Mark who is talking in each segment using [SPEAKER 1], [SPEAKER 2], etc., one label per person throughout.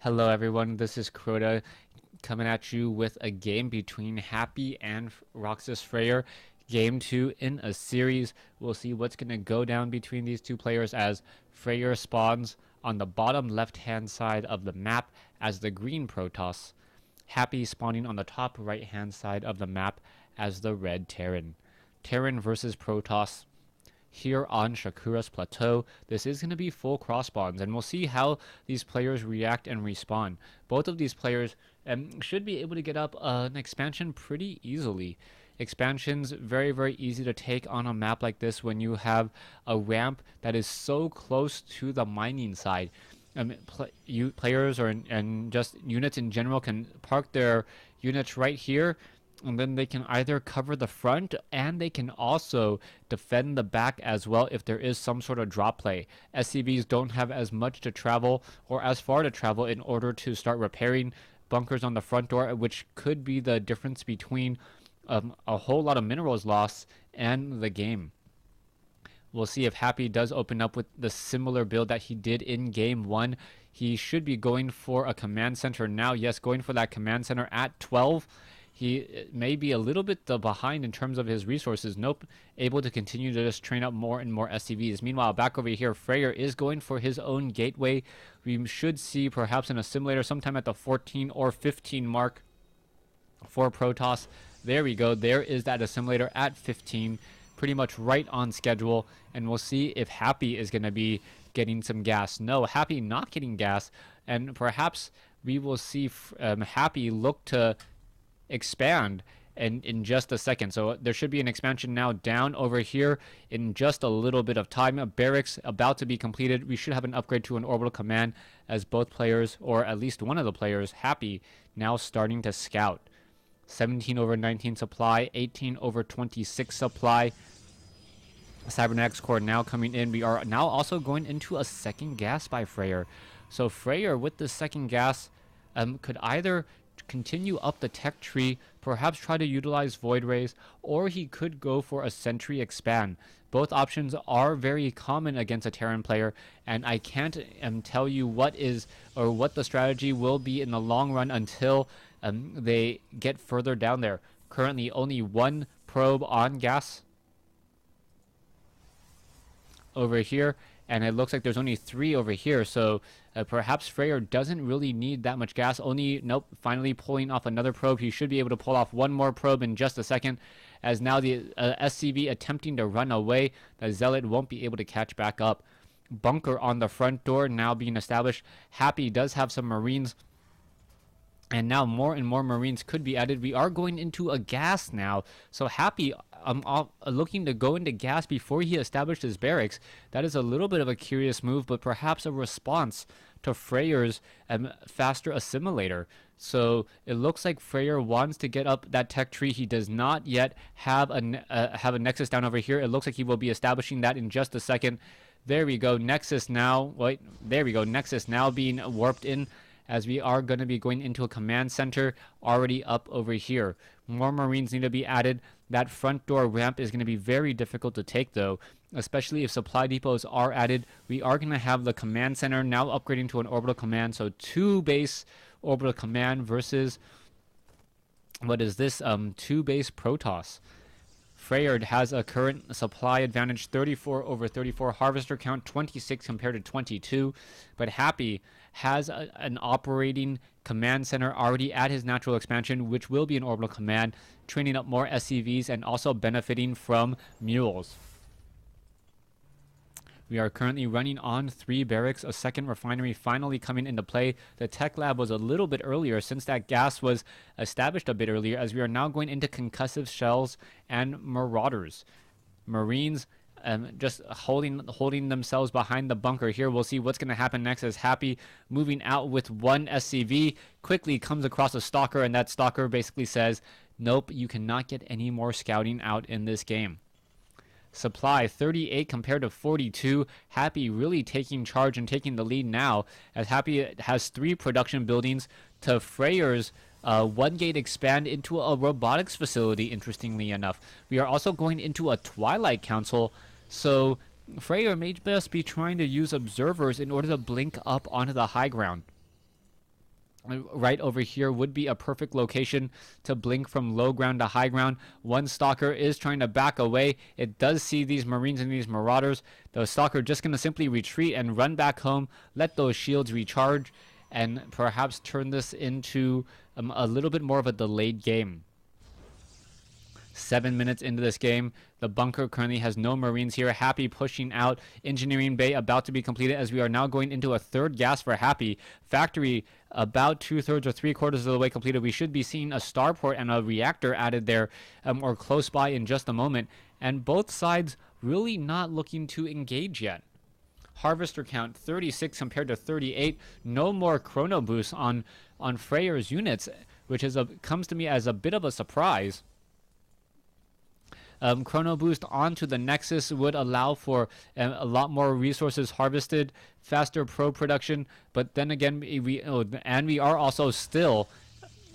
[SPEAKER 1] Hello everyone, this is Crota coming at you with a game between Happy and Roxas Fraer. Game 2 in a series. We'll see what's going to go down between these two players as Fraer spawns on the bottom left hand side of the map as the green Protoss. Happy spawning on the top right hand side of the map as the red Terran. Terran versus Protoss here on Shakura's Plateau. This is going to be full cross spawns, and we'll see how these players react and respawn. Both of these players should be able to get up an expansion pretty easily. Expansions very easy to take on a map like this when you have a ramp that is so close to the mining side. Players and just units in general can park their units right here, and then they can either cover the front and they can also defend the back as well if there is some sort of drop play. SCVs don't have as much to travel or as far to travel in order to start repairing bunkers on the front door, which could be the difference between a whole lot of minerals loss and the game. We'll see if Happy does open up with the similar build that he did in game 1. He should be going for a command center now. Yes, going for that command center at 12. He may be a little bit behind in terms of his resources. Nope, able to continue to just train up more and more SCVs. Meanwhile, back over here, Fraer is going for his own gateway. We should see perhaps an assimilator sometime at the 14 or 15 mark for Protoss. There we go. There is that assimilator at 15. Pretty much right on schedule. And we'll see if Happy is going to be getting some gas. No, Happy not getting gas. And perhaps we will see Happy look to expand in just a second. So there should be an expansion now down over here in just a little bit of time. Barracks about to be completed. We should have an upgrade to an orbital command as both players, or at least one of the players, Happy, now starting to scout. 17 over 19 supply, 18 over 26 supply. Cybernetics core now coming in. We are now also going into a second gas by Fraer. So Fraer with the second gas could either continue up the tech tree, perhaps try to utilize void rays, or he could go for a sentry expand. Both options are very common against a Terran player, and I can't tell you what the strategy will be in the long run until they get further down there. Currently only one probe on gas over here, and it looks like there's only 3 over here, so perhaps Fraer doesn't really need that much gas. Nope, finally pulling off another probe. He should be able to pull off one more probe in just a second, as now the SCV attempting to run away. The Zealot won't be able to catch back up. Bunker on the front door now being established. Happy does have some Marines, and now more and more Marines could be added. We are going into a gas now. So Happy looking to go into gas before he established his barracks. That is a little bit of a curious move, but perhaps a response to Fraer's faster assimilator. So it looks like Fraer wants to get up that tech tree. He does not yet have a nexus down over here. It looks like he will be establishing that in just a second. There we go. Nexus now. Wait, there we go. Nexus now being warped in, as we are going to be going into a command center already up over here. More Marines need to be added. That front door ramp is going to be very difficult to take, though, especially if supply depots are added. We are going to have the command center now upgrading to an orbital command, so 2 base orbital command versus, what is this, 2 base Protoss. Fraer has a current supply advantage, 34 over 34, harvester count 26 compared to 22, but Happy has an operating command center already at his natural expansion, which will be an orbital command, training up more SCVs and also benefiting from mules. We are currently running on 3 barracks, a second refinery finally coming into play. The tech lab was a little bit earlier since that gas was established a bit earlier, as we are now going into concussive shells and marauders. Marines just holding themselves behind the bunker here. We'll see what's going to happen next, as Happy moving out with 1 SCV quickly comes across a stalker, and that stalker basically says, nope, you cannot get any more scouting out in this game. Supply 38 compared to 42. Happy really taking charge and taking the lead now, as Happy has 3 production buildings to Fraer's 1 gate expand into a robotics facility. Interestingly enough, we are also going into a Twilight Council, so Fraer may just be trying to use observers in order to blink up onto the high ground. Right over here would be a perfect location to blink from low ground to high ground. One stalker is trying to back away. It does see these marines and these marauders. The stalker just going to simply retreat and run back home, let those shields recharge, and perhaps turn this into a little bit more of a delayed game. 7 minutes into this game, the bunker currently has no marines here. Happy pushing out. Engineering bay about to be completed as we are now going into a third gas for Happy. Factory about 2/3 or 3/4 of the way completed. We should be seeing a starport and a reactor added there or close by in just a moment. And both sides really not looking to engage yet. Harvester count 36 compared to 38. No more chrono boosts on Fraer's units, which is comes to me as a bit of a surprise. Chrono boost onto the Nexus would allow for a lot more resources harvested, faster probe production, but then again we are also still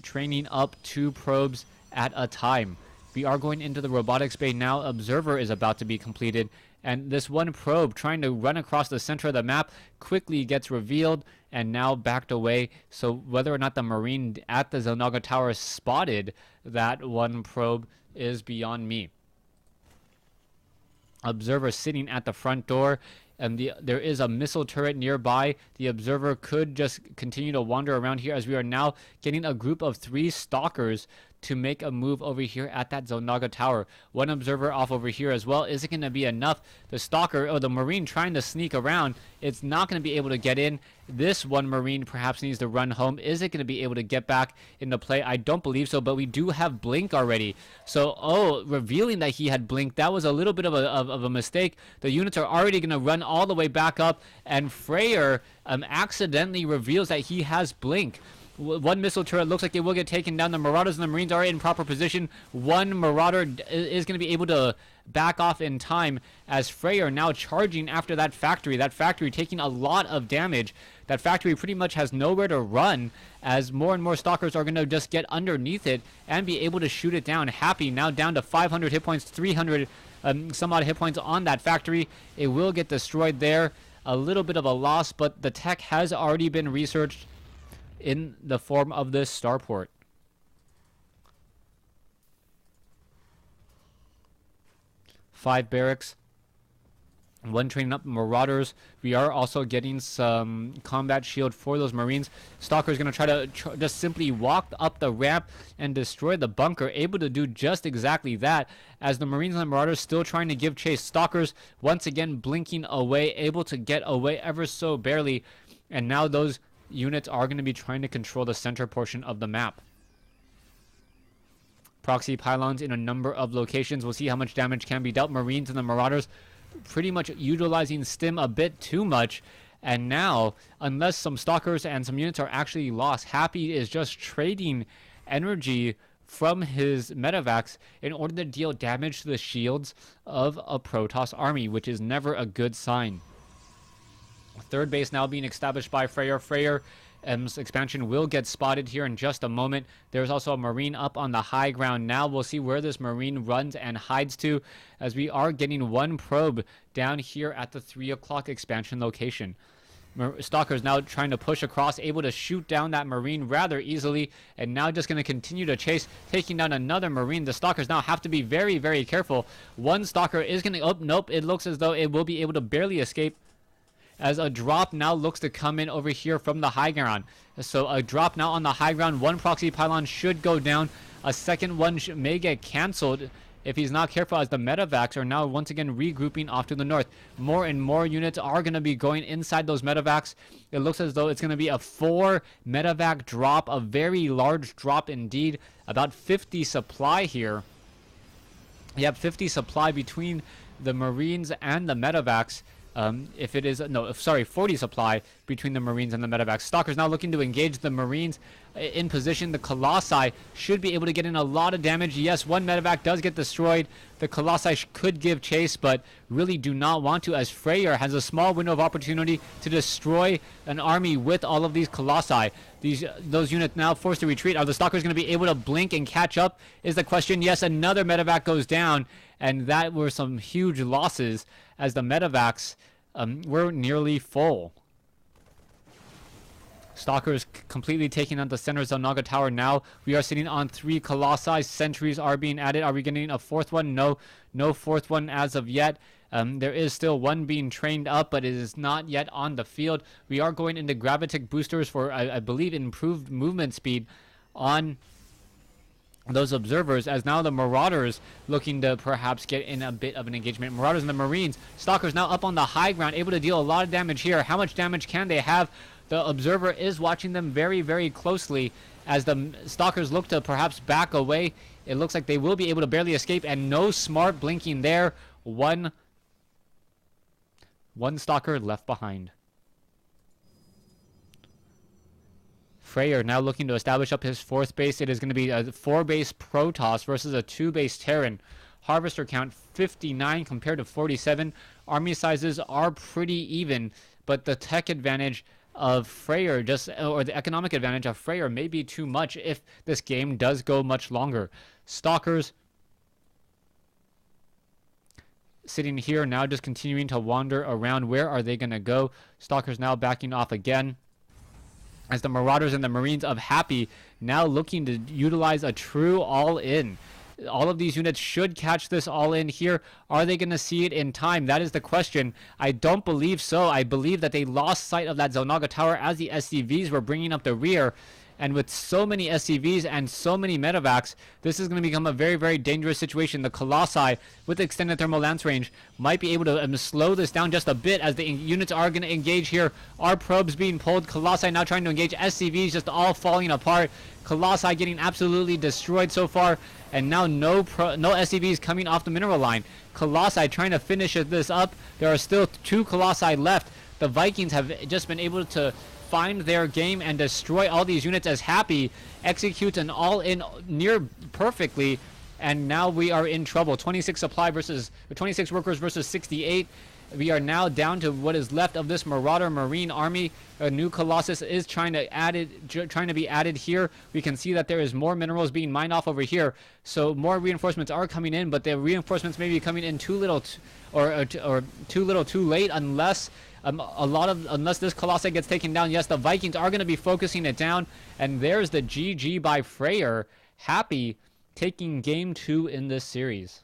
[SPEAKER 1] training up 2 probes at a time. We are going into the robotics bay now. Observer is about to be completed, and this one probe trying to run across the center of the map quickly gets revealed and now backed away. So whether or not the marine at the Zelnaga tower spotted that one probe is beyond me. Observer sitting at the front door, and there is a missile turret nearby. The observer could just continue to wander around here as we are now getting a group of 3 stalkers to make a move over here at that Zelnaga tower. One observer off over here as well. Is it going to be enough? The stalker, or the marine trying to sneak around, it's not going to be able to get in. This one marine perhaps needs to run home. Is it going to be able to get back into play? I don't believe so, but we do have blink already. So, revealing that he had blink, that was a little bit of a mistake. The units are already going to run all the way back up, and Fraer accidentally reveals that he has blink. One missile turret looks like it will get taken down. The Marauders and the Marines are in proper position. One Marauder is going to be able to back off in time as Fraer now charging after that factory. That factory taking a lot of damage. That factory pretty much has nowhere to run as more and more stalkers are going to just get underneath it and be able to shoot it down. Happy now down to 500 hit points, 300 some odd hit points on that factory. It will get destroyed there. A little bit of a loss, but the tech has already been researched in the form of this starport. Five barracks. One training up Marauders. We are also getting some combat shield for those Marines. Stalker is going to try to just simply walk up the ramp and destroy the bunker. Able to do just exactly that as the Marines and the Marauders still trying to give chase. Stalkers once again blinking away. Able to get away ever so barely. And now those units are going to be trying to control the center portion of the map. Proxy pylons in a number of locations. We'll see how much damage can be dealt. Marines and the Marauders pretty much utilizing stim a bit too much. And now, unless some stalkers and some units are actually lost, Happy is just trading energy from his medevacs in order to deal damage to the shields of a Protoss army, which is never a good sign. Third base now being established by Fraer. Fraer's expansion will get spotted here in just a moment. There's also a Marine up on the high ground now. We'll see where this Marine runs and hides to as we are getting one probe down here at the 3 o'clock expansion location. Stalker's now trying to push across, able to shoot down that Marine rather easily, and now just going to continue to chase, taking down another Marine. The Stalkers now have to be very, very careful. One Stalker is going to... Oh, nope. It looks as though it will be able to barely escape, as a drop now looks to come in over here from the high ground. So a drop now on the high ground. One proxy pylon should go down. A second one may get canceled if he's not careful, as the medevacs are now once again regrouping off to the north. More and more units are going to be going inside those medevacs. It looks as though it's going to be a 4 medevac drop, a very large drop indeed. About 50 supply here. You have 50 supply between the Marines and the medevacs. 40 supply between the Marines and the medevacs. Stalker's now looking to engage the Marines in position. The Colossi should be able to get in a lot of damage. Yes, one medevac does get destroyed. The Colossi could give chase, but really do not want to, as Fraer has a small window of opportunity to destroy an army with all of these Colossi. Those units now forced to retreat. Are the Stalkers going to be able to blink and catch up is the question. Yes, another medevac goes down, and that were some huge losses as the medevacs were nearly full. Stalkers completely taking out the center Zelnaga Tower now. We are sitting on 3 Colossi. Sentries are being added. Are we getting a 4th one? No. No 4th one as of yet. There is still one being trained up, but it is not yet on the field. We are going into Gravitic boosters for, I believe, improved movement speed on those observers, as now the Marauders looking to perhaps get in a bit of an engagement. Marauders and the Marines. Stalkers now up on the high ground, able to deal a lot of damage here. How much damage can they have? The observer is watching them very, very closely as the Stalkers look to perhaps back away. It looks like they will be able to barely escape, and no smart blinking there. One Stalker left behind. Fraer now looking to establish up his 4th base. It is going to be a 4-base Protoss versus a 2-base Terran. Harvester count 59 compared to 47. Army sizes are pretty even, but the tech advantage of Fraer or the economic advantage of Fraer may be too much if this game does go much longer. Stalkers sitting here now, just continuing to wander around. Where are they going to go? Stalkers now backing off again, as the Marauders and the Marines of Happy now looking to utilize a true all-in. All of these units should catch this all-in here. Are they going to see it in time? That is the question. I don't believe so. I believe that they lost sight of that Zelnaga Tower as the SCVs were bringing up the rear. And with so many SCVs and so many medevacs, this is going to become a very, very dangerous situation. The Colossi, with extended thermal lance range, might be able to slow this down just a bit as the units are going to engage here. Our probes being pulled. Colossi now trying to engage. SCVs just all falling apart. Colossi getting absolutely destroyed so far. And now no SCVs coming off the mineral line. Colossi trying to finish this up. There are still 2 Colossi left. The Vikings have just been able to find their game and destroy all these units as Happy executes an all-in near perfectly, and now we are in trouble. 26 workers versus 68. We are now down to what is left of this Marauder Marine army. A new Colossus is trying to be added here. We can see that there is more minerals being mined off over here, so more reinforcements are coming in, but the reinforcements may be coming in too little or too little too late, unless unless this Colossus gets taken down. Yes, the Vikings are going to be focusing it down, and there's the GG by Fraer. Happy taking game 2 in this series.